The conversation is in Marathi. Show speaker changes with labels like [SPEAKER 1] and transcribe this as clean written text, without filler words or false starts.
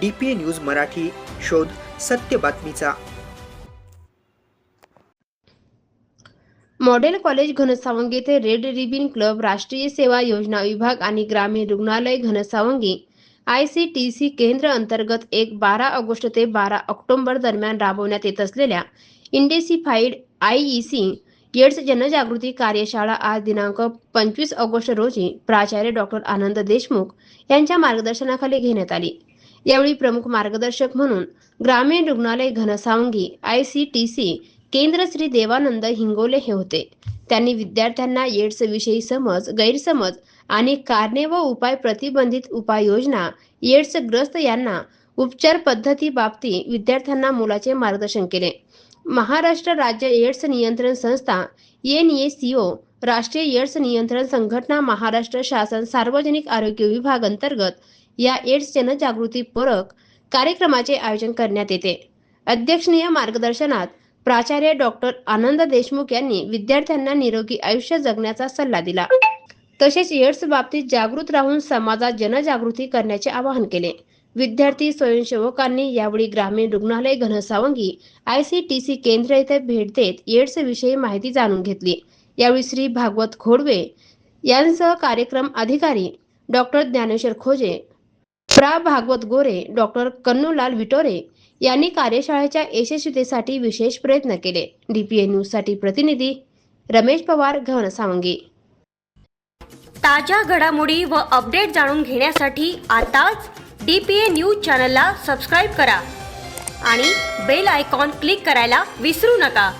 [SPEAKER 1] DPA न्यूज मराठी, शोध सत्य बातमीचा.
[SPEAKER 2] मॉडेल कॉलेज घनसावंगी येथे रेड रिबन क्लब, राष्ट्रीय सेवा योजना विभाग आणि ग्रामीण रुग्णालय घनसावंगी ICTC केंद्र अंतर्गत 12 ऑगस्ट ते 12 ऑक्टोबर दरम्यान राबवण्यात येत असलेल्या इंटेन्सिफाईड IEC एड्स जनजागृती कार्यशाळा आज दिनांक 25 ऑगस्ट रोजी प्राचार्य डॉक्टर आनंद देशमुख यांच्या मार्गदर्शनाखाली घेण्यात आली. यावेळी प्रमुख मार्गदर्शक म्हणून ग्रामीण रुग्णालय घनसावंगी ICTC केंद्र श्री देवानंद हिंगोले हे होते. त्यांनी विद्यार्थ्यांना एड्स विषयी समज, गैरसमज आणि कारणे व उपाय, प्रतिबंधित उपाययोजना, एड्स ग्रस्त यांना उपचार पद्धती बाबतीत विद्यार्थ्यांना मोलाचे मार्गदर्शन केले. महाराष्ट्र राज्य एड्स नियंत्रण संस्था NACO, राष्ट्रीय एड्स नियंत्रण संघटना, महाराष्ट्र शासन सार्वजनिक आरोग्य विभाग अंतर्गत या एड्स जनजागृतीपूरक कार्यक्रमाचे आयोजन करण्यात येते. अध्यक्षीय मार्गदर्शनात प्राचार्य डॉक्टर आनंद देशमुख यांनी विद्यार्थ्यांना निरोगी आयुष्य जगण्याचा सल्ला दिला. तसेच एड्स बाबतीत जागृत राहून समाजात जनजागृती करण्याचे आवाहन केले. विद्यार्थी स्वयंसेवकांनी यावेळी ग्रामीण रुग्णालय घनसावंगी ICTC केंद्र येथे भेट देत एड्स विषयी माहिती जाणून घेतली. यावेळी श्री भागवत खोडवे यांसह कार्यक्रम अधिकारी डॉक्टर ज्ञानेश्वर खोजे, प्रा भागवत गोरे, डॉक्टर कन्नूलाल विटोरे यांनी कार्यशाळेच्या यशस्वीतेसाठी विशेष प्रयत्न केले. DPA न्यूज साठी प्रतिनिधी रमेश पवार, घनसावंगी.
[SPEAKER 3] ताज्या घडामोडी व अपडेट जाणून घेण्यासाठी आताच DPA न्यूज चॅनलला सबस्क्राईब करा आणि बेल आयकॉन क्लिक करायला विसरू नका.